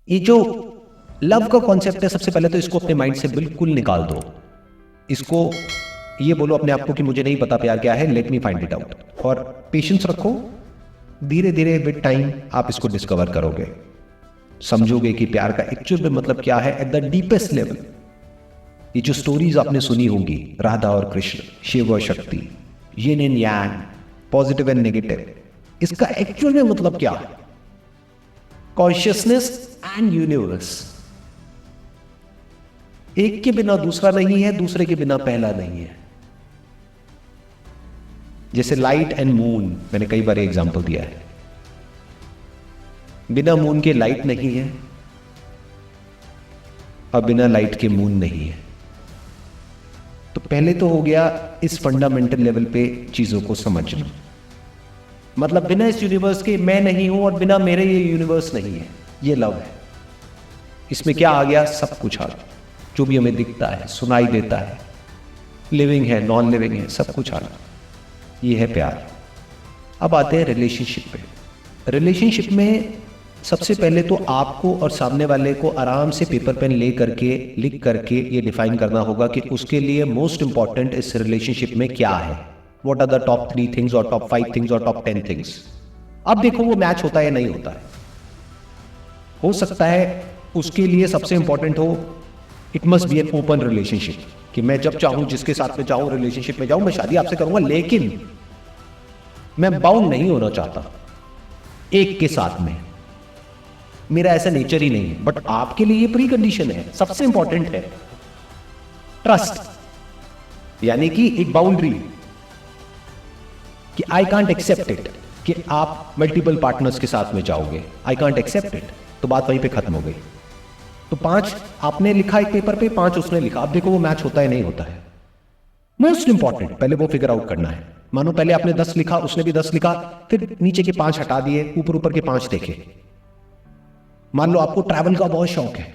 ये जो लव का कॉन्सेप्ट है, सबसे पहले तो इसको अपने माइंड से बिल्कुल निकाल दो। इसको ये बोलो अपने आप को कि मुझे नहीं पता प्यार क्या है, let me find it out. और पेशेंस रखो, धीरे धीरे विद टाइम आप इसको डिस्कवर करोगे, समझोगे कि प्यार का एक्चुअल में मतलब क्या है एट द डीपेस्ट लेवल। ये जो स्टोरीज आपने सुनी होंगी, राधा और कृष्ण, शिव और शक्ति, yin and yang, positive and negative, इसका एक्चुअल में मतलब क्या है? Consciousness and universe. एक के बिना दूसरा नहीं है, दूसरे के बिना पहला नहीं है। जैसे लाइट एंड मून, मैंने कई बार एग्जांपल दिया है। बिना मून के लाइट नहीं है और बिना लाइट के मून नहीं है। तो पहले तो हो गया इस फंडामेंटल लेवल पे चीजों को समझना। मतलब बिना इस यूनिवर्स के मैं नहीं हूं और बिना मेरे ये यूनिवर्स नहीं है। ये लव है। इसमें क्या आ गया? सब कुछ आ गया, जो भी हमें दिखता है, सुनाई देता है, लिविंग है, नॉन लिविंग है, सब कुछ आ गया। ये है प्यार। अब आते हैं रिलेशनशिप पे। रिलेशनशिप में सबसे पहले तो आपको और सामने वाले को आराम से पेपर पेन ले करके, लिख करके ये डिफाइन करना होगा कि उसके लिए मोस्ट इंपॉर्टेंट इस रिलेशनशिप में क्या है। What are the top 3 things और टॉप 5 थिंग्स और टॉप 10 थिंग्स। अब देखो वो मैच होता है या नहीं होता है। हो सकता है उसके लिए सबसे इंपॉर्टेंट हो, it must be an open relationship, कि मैं जब चाहूं जिसके साथ में चाहूं रिलेशनशिप में जाऊं, मैं शादी आपसे करूंगा, लेकिन मैं बाउंड नहीं होना चाहता एक के साथ में। मेरा ऐसा नेचर ही नहीं है। बट आपके लिए ये प्री कंडीशन है, सबसे इंपॉर्टेंट है ट्रस्ट, यानी कि एक बाउंड्री कि आई कांट एक्सेप्ट इट कि आप मल्टीपल पार्टनर्स के साथ में जाओगे। I can't accept it. तो बात वहीं पे खत्म हो गई। तो 5 आपने लिखा एक पेपर पे, 5 उसने लिखा। अब देखो वो मैच होता है नहीं होता है। मोस्ट इंपॉर्टेंट पहले वो फिगर आउट करना है। मानो पहले आपने 10 लिखा, उसने भी 10 लिखा, फिर नीचे के 5 हटा दिए, ऊपर ऊपर के 5 देखे। मान लो आपको ट्रैवल का बहुत शौक है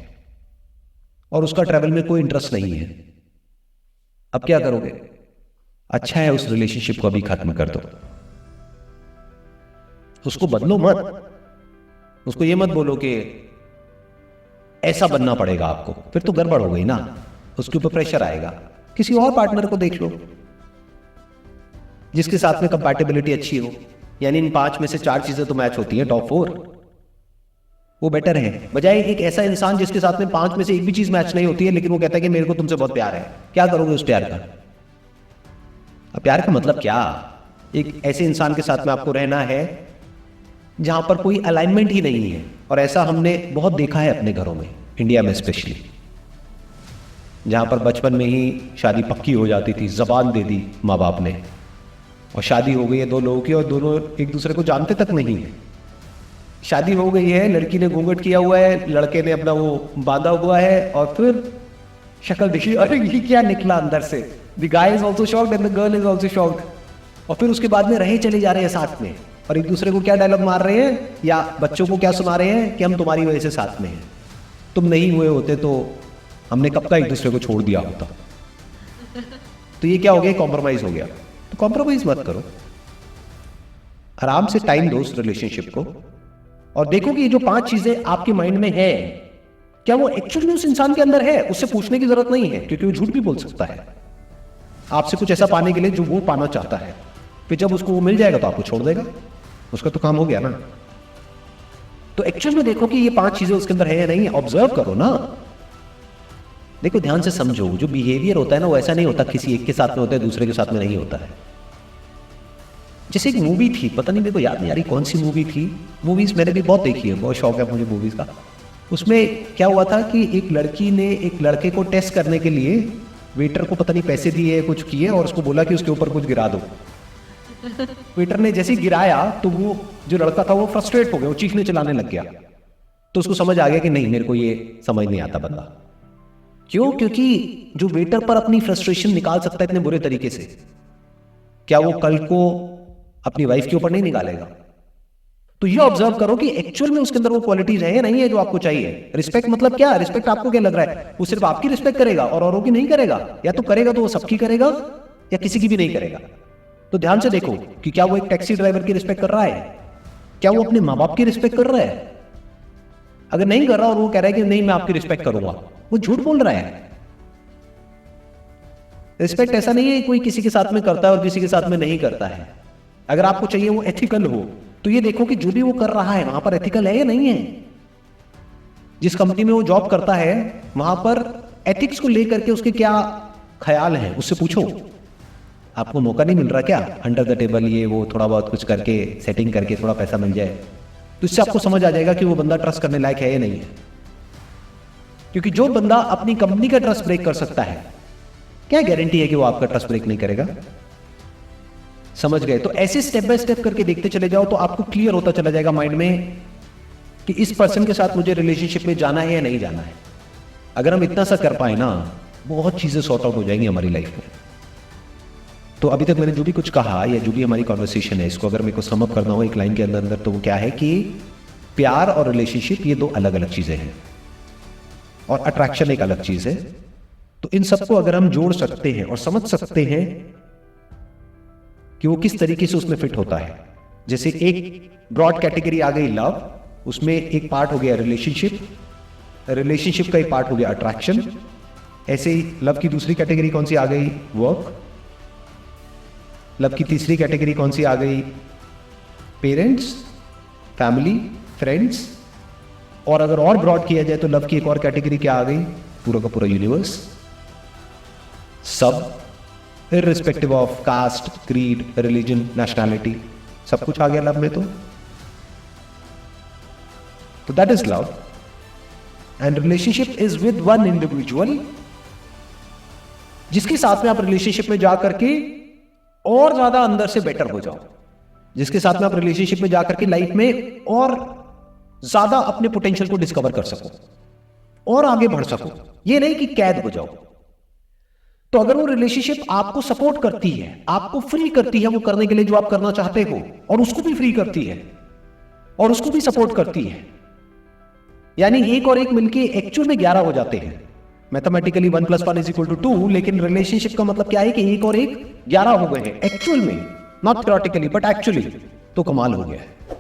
और उसका ट्रैवल में कोई इंटरेस्ट नहीं है। अब क्या करोगे? अच्छा है, उस रिलेशनशिप को अभी खत्म कर दो। उसको बदलो मत। उसको ये मत बोलो कि ऐसा बनना पड़ेगा आपको, फिर तो गड़बड़ हो गई ना। उसके ऊपर प्रेशर आएगा। किसी और पार्टनर को देख लो जिसके साथ में कंपैटिबिलिटी अच्छी हो, यानी इन 5 में से 4 चीजें तो मैच होती हैं, टॉप 4, वो बेटर है बजाय एक ऐसा इंसान जिसके साथ में 5 में से एक भी चीज मैच नहीं होती है, लेकिन वो कहता है कि मेरे को तुमसे बहुत प्यार है। क्या करोगे उस प्यार का? अब प्यार का मतलब क्या? एक ऐसे इंसान के साथ में आपको रहना है जहां पर कोई अलाइनमेंट ही नहीं है। और ऐसा हमने बहुत देखा है अपने घरों में, इंडिया में स्पेशली, जहां पर बचपन में ही शादी पक्की हो जाती थी, जबान दे दी माँ बाप ने, और शादी हो गई है 2 लोगों की और दोनों एक दूसरे को जानते तक नहीं है। शादी हो गई है, लड़की ने घूंघट किया हुआ है, लड़के ने अपना वो बांधा हुआ है, और फिर शक्ल दिखी, अरे ये क्या निकला अंदर से। The guy is also shocked and the girl is also shocked. और फिर उसके बाद में रहे चले जा रहे हैं साथ में, और एक दूसरे को क्या डायलॉग मार रहे हैं, या बच्चों को क्या सुना रहे हैं कि हम तुम्हारी वजह से साथ में हैं, तुम नहीं हुए होते तो हमने कब का एक दूसरे को छोड़ दिया होता। तो ये क्या हो गया? कॉम्प्रोमाइज हो गया। तो कॉम्प्रोमाइज मत करो, आराम से टाइम दो उस रिलेशनशिप को, और देखो कि ये जो 5 चीजें आपके माइंड में है, क्या वो एक्चुअली उस इंसान के अंदर है। उससे पूछने की जरूरत नहीं है, क्योंकि वो झूठ भी बोल सकता है आपसे कुछ ऐसा पाने के लिए जो वो पाना चाहता है। फिर जब उसको वो मिल जाएगा तो आपको छोड़ देगा, उसका तो काम हो गया ना। तो एक्चुअल में देखो कि ये 5 चीजें उसके अंदर है या नहीं है, ऑब्जर्व करो ना। देखो ध्यान से समझो, जो बिहेवियर होता है ना, वो ऐसा नहीं होता किसी एक के साथ में होता है, दूसरे के साथ में नहीं होता है। जैसे एक मूवी थी, पता नहीं मेरे को याद नहीं आ रही कौन सी मूवी थी। मूवीज मैंने भी बहुत देखी है, बहुत शौक है मुझे मूवीज का। उसमें क्या हुआ था कि एक लड़की ने एक लड़के को टेस्ट करने के लिए वेटर को पता नहीं पैसे दिए, कुछ किए, और उसको बोला कि उसके ऊपर कुछ गिरा दो। वेटर ने जैसे ही गिराया तो वो जो लड़का था वो फ्रस्ट्रेट हो गया, वो चीखने चलाने लग गया। तो उसको समझ आ गया कि नहीं, मेरे को ये समझ नहीं आता बंदा। क्यों? क्योंकि जो वेटर पर अपनी फ्रस्ट्रेशन निकाल सकता है इतने बुरे तरीके से, क्या वो कल को अपनी वाइफ के ऊपर नहीं निकालेगा? तो ये ऑब्जर्व करो कि एक्चुअल में उसके अंदर वो क्वालिटीज है या नहीं है जो आपको चाहिए। रिस्पेक्ट मतलब क्या? रिस्पेक्ट आपको क्या लग रहा है? वो सिर्फ आपकी रिस्पेक्ट करेगा और औरों की नहीं करेगा, या तो करेगा तो वो सबकी करेगा या किसी की भी नहीं करेगा। तो ध्यान से देखो कि क्या वो एक टैक्सी ड्राइवर की रिस्पेक्ट कर रहा है, क्या वो अपने माँ बाप की रिस्पेक्ट कर रहा है, अगर नहीं कर रहा और वो कह रहा है कि नहीं मैं आपकी रिस्पेक्ट करूंगा, वो झूठ बोल रहा है। रिस्पेक्ट ऐसा नहीं है कोई किसी के साथ में करता है और किसी के साथ में नहीं करता है। अगर आपको चाहिए वो एथिकल हो, तो ये देखो कि जो भी वो कर रहा है वहां पर एथिकल है या नहीं है। जिस कंपनी में वो जॉब करता है वहां पर एथिक्स को लेकर के उसके क्या ख्याल है, उससे पूछो। आपको मौका नहीं मिल रहा क्या अंडर द टेबल ये वो थोड़ा बहुत कुछ करके सेटिंग करके थोड़ा पैसा मिल जाए, तो इससे आपको समझ आ जाएगा कि वो बंदा ट्रस्ट करने लायक है या नहीं है। क्योंकि जो बंदा अपनी कंपनी का ट्रस्ट ब्रेक कर सकता है, क्या गारंटी है कि वो आपका ट्रस्ट ब्रेक नहीं करेगा। समझ गए? तो ऐसे स्टेप बाय स्टेप करके देखते चले जाओ तो आपको क्लियर होता चला जाएगा माइंड में कि इस पर्सन के साथ मुझे रिलेशनशिप में जाना है या नहीं जाना है। अगर हम इतना सा कर पाए ना, बहुत चीजें सॉर्ट आउट हो जाएंगी हमारी लाइफ में। तो अभी तक मैंने जो भी कुछ कहा या जो भी हमारी कॉन्वर्सेशन है, इसको अगर मेरे को सम अप करना हो एक लाइन के अंदर अंदर, तो वो क्या है कि प्यार और रिलेशनशिप ये दो अलग अलग चीजें हैं और अट्रैक्शन एक अलग चीज है। तो इन सबको अगर हम जोड़ सकते हैं और समझ सकते हैं कि वो किस तरीके से उसमें फिट होता है, जैसे एक ब्रॉड कैटेगरी आ गई लव, उसमें एक पार्ट हो गया रिलेशनशिप, रिलेशनशिप का एक पार्ट हो गया अट्रैक्शन। ऐसे ही लव की दूसरी कैटेगरी कौन सी आ गई? वर्क। लव की तीसरी कैटेगरी कौन सी आ गई? Parents, family, friends. और अगर और ब्रॉड किया जाए तो लव की एक और कैटेगरी क्या आ गई? पूरा का पूरा यूनिवर्स, सब, irrespective of caste, creed, religion, nationality, सब कुछ आ गया लव में। तो that is love. And relationship is with one individual, जिसके साथ में आप रिलेशनशिप में जाकर के और ज्यादा अंदर से बेटर हो जाओ, जिसके साथ में आप रिलेशनशिप में जाकर के लाइफ में और ज्यादा अपने पोटेंशियल को डिस्कवर कर सको और आगे बढ़ सको। ये नहीं कि कैद हो जाओ। तो अगर वो रिलेशनशिप आपको सपोर्ट करती है, आपको फ्री करती है वो करने के लिए जो आप करना चाहते हो, और उसको भी फ्री करती है और उसको भी सपोर्ट करती है, यानी एक और एक मिलके एक्चुअल में 11 हो जाते हैं। मैथमेटिकली 1 + 1 = 2, लेकिन रिलेशनशिप का मतलब क्या है कि एक और एक 11 हो गए हैं एक्चुअल में, नॉट थ्योरेटिकली बट एक्चुअली। तो कमाल हो गया है।